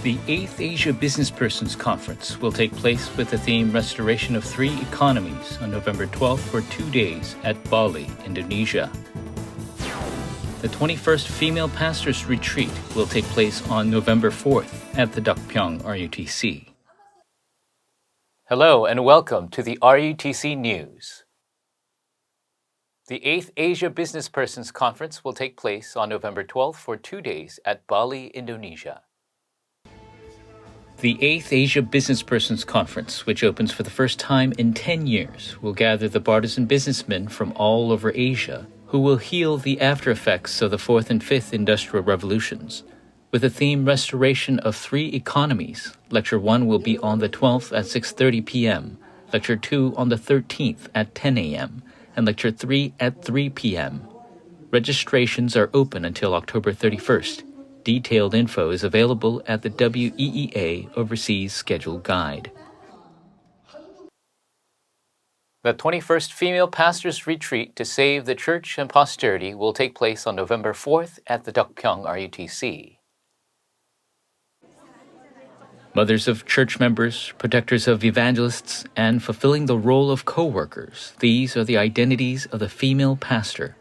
The 8th Asia Businesspersons Conference will take place with the theme Restoration of Three Economies on November 12th for 2 days at Bali, Indonesia. The 21st Female Pastors Retreat will take place on November 4th at the Dokpyeong RUTC. Hello and welcome to the RUTC News. The 8th Asia Businesspersons Conference will take place on November 12th for 2 days at Bali, Indonesia. The 8th Asia Businesspersons Conference, which opens for the first time in 10 years, will gather the partisan businessmen from all over Asia who will heal the after-effects of the 4th and 5th Industrial Revolutions. With the theme Restoration of Three Economies, Lecture 1 will be on the 12th at 6:30 p.m., Lecture 2 on the 13th at 10 a.m., and Lecture 3 at 3 p.m. Registrations are open until October 31st. Detailed info is available at the WEEA Overseas Schedule Guide. The 21st Female Pastors Retreat to Save the Church and Posterity will take place on November 4th at the Dokpyeong RUTC. Mothers of church members, protectors of evangelists, and fulfilling the role of co-workers, these are the identities of the female pastor.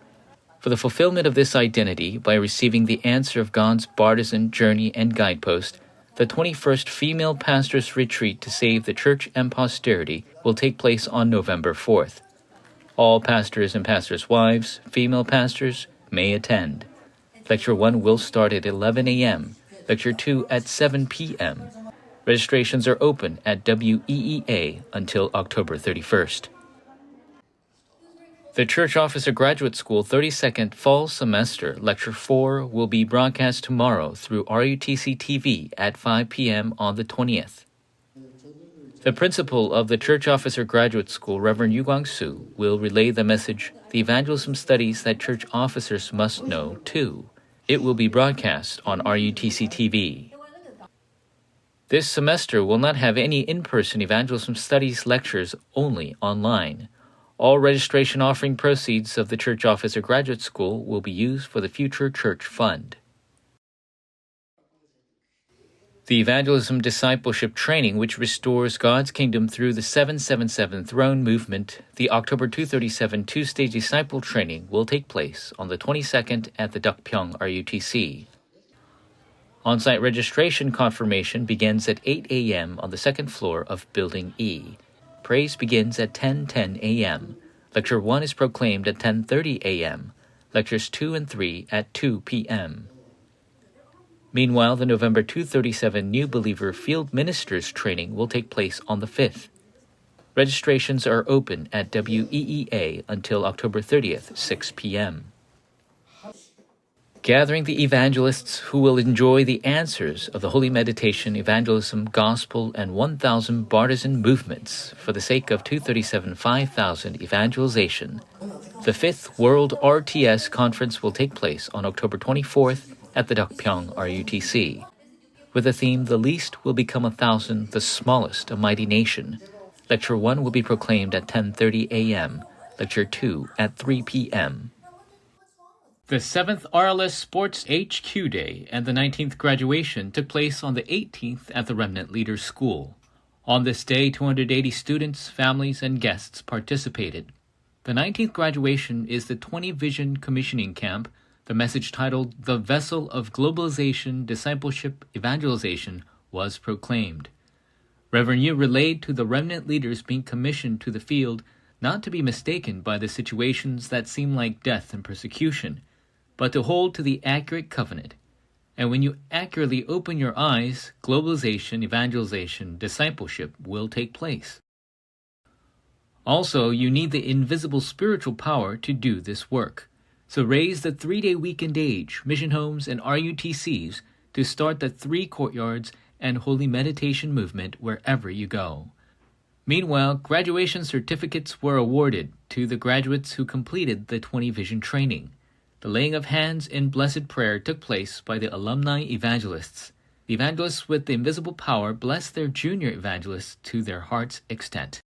For the fulfillment of this identity, by receiving the answer of God's partisan journey and guidepost, the 21st Female Pastors Retreat to Save the Church and Posterity will take place on November 4th. All pastors and pastors' wives, female pastors, may attend. Lecture 1 will start at 11 a.m., Lecture 2 at 7 p.m. Registrations are open at WEEA until October 31st. The Church Officer Graduate School 32nd Fall Semester Lecture 4 will be broadcast tomorrow through RUTC TV at 5 p.m. on the 20th. The principal of the Church Officer Graduate School, Reverend Yu Kwang-soo, will relay the message, "The Evangelism Studies That Church Officers Must Know, Too." It will be broadcast on RUTC TV. This semester will not have any in-person Evangelism Studies lectures, only online. All registration offering proceeds of the Church Officer Graduate School will be used for the Future Church Fund. The Evangelism Discipleship Training, which restores God's kingdom through the 777 Throne Movement, the October 237 two-stage disciple training will take place on the 22nd at the Dokpyeong RUTC. On-site registration confirmation begins at 8 a.m. on the second floor of Building E. Praise begins at 10:10 a.m. Lecture 1 is proclaimed at 10:30 a.m. Lectures 2 and 3 at 2 p.m. Meanwhile, the November 237 New Believer Field Ministers training will take place on the 5th. Registrations are open at WEEA until October 30th, 6 p.m. Gathering the evangelists who will enjoy the answers of the Holy Meditation, Evangelism, Gospel, and 1,000 Partisan Movements for the sake of 237 5,000 Evangelization. The 5th World RTS Conference will take place on October 24th at the Dokpyeong RUTC. With the theme, "The Least Will Become 1,000, the Smallest a Mighty Nation." Lecture 1 will be proclaimed at 10:30 a.m., Lecture 2 at 3 p.m. The 7th RLS Sports HQ Day and the 19th graduation took place on the 18th at the Remnant Leaders School. On this day, 280 students, families, and guests participated. The 19th graduation is the 20 Vision Commissioning Camp, the message titled "The Vessel of Globalization, Discipleship, Evangelization" was proclaimed. Reverend Yu relayed to the remnant leaders being commissioned to the field not to be mistaken by the situations that seem like death and persecution, but to hold to the accurate covenant. And when you accurately open your eyes, globalization, evangelization, discipleship will take place. Also, you need the invisible spiritual power to do this work. So raise the 3-day weekend age, mission homes, and RUTCs to start the 3 courtyards and holy meditation movement wherever you go. Meanwhile, graduation certificates were awarded to the graduates who completed the 20 Vision training. The laying of hands in blessed prayer took place by the alumni evangelists. The evangelists with the invisible power blessed their junior evangelists to their heart's extent.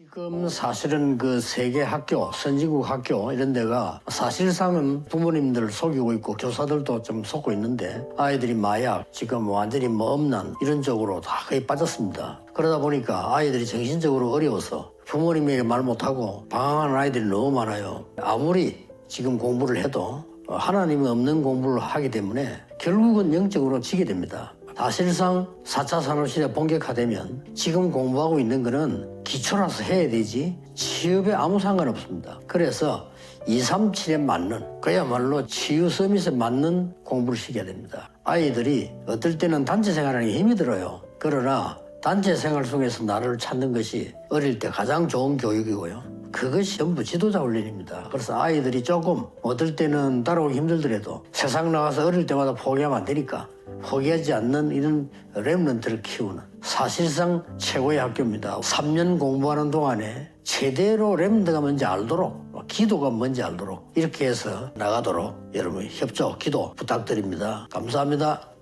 지금 사실은 그 세계 학교, 선진국 학교 이런 데가 사실상은 부모님들을 속이고 있고 교사들도 좀 속고 있는데 아이들이 마약, 지금 완전히 음란 이런 쪽으로 다 거의 빠졌습니다. 그러다 보니까 아이들이 정신적으로 어려워서 부모님에게 말 못하고 방황하는 아이들이 너무 많아요. 아무리 지금 공부를 해도 하나님이 없는 공부를 하기 때문에 결국은 영적으로 지게 됩니다. 사실상 4차 산업시대 본격화되면 지금 공부하고 있는 거는 기초라서 해야 되지 취업에 아무 상관없습니다. 그래서 237에 맞는 그야말로 치유 서밋에 맞는 공부를 시켜야 됩니다. 아이들이 어떨 때는 단체 생활하는 게 힘이 들어요. 그러나 단체 생활 속에서 나를 찾는 것이 어릴 때 가장 좋은 교육이고요. 그것이 전부 지도자 훈련입니다. 그래서 아이들이 조금 어떨 때는 따라오기 힘들더라도 세상 나가서 어릴 때마다 포기하면 안 되니까 포기하지 않는 이런 렘넌트를 키우는 사실상 최고의 학교입니다. 3년 공부하는 동안에 제대로 렘넌트가 뭔지 알도록 기도가 뭔지 알도록 이렇게 해서 나가도록 여러분 협조, 기도 부탁드립니다. 감사합니다.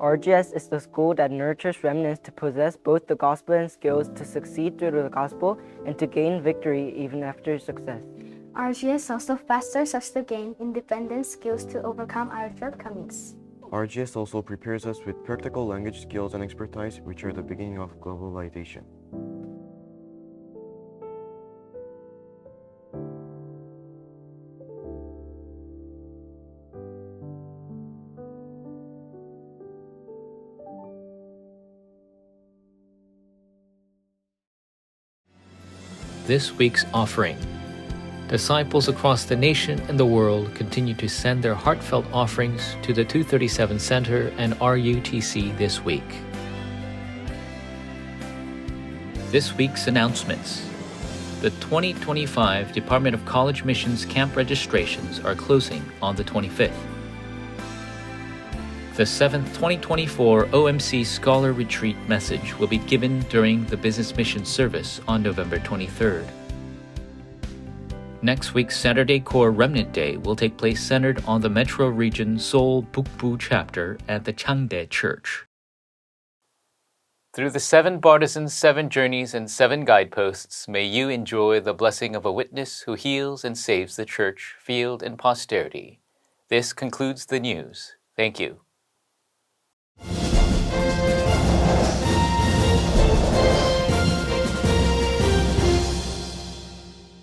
RGS is the school that nurtures remnants to possess both the gospel and skills to succeed through the gospel and to gain victory even after success. RGS also fosters us to gain independent skills to overcome our shortcomings. RGS also prepares us with practical language skills and expertise, which are the beginning of globalization. This week's offering. Disciples across the nation and the world continue to send their heartfelt offerings to the 237 Center and RUTC this week. This week's announcements. The 2025 Department of College Missions camp registrations are closing on the 25th. The 7th 2024 OMC Scholar Retreat message will be given during the Business Mission Service on November 23rd. Next week's Saturday Core Remnant Day will take place centered on the Metro Region Seoul Bukbu chapter at the Changdae Church. Through the 7 Bartisans, 7 Journeys, and 7 Guideposts, may you enjoy the blessing of a witness who heals and saves the church, field, and posterity. This concludes the news. Thank you.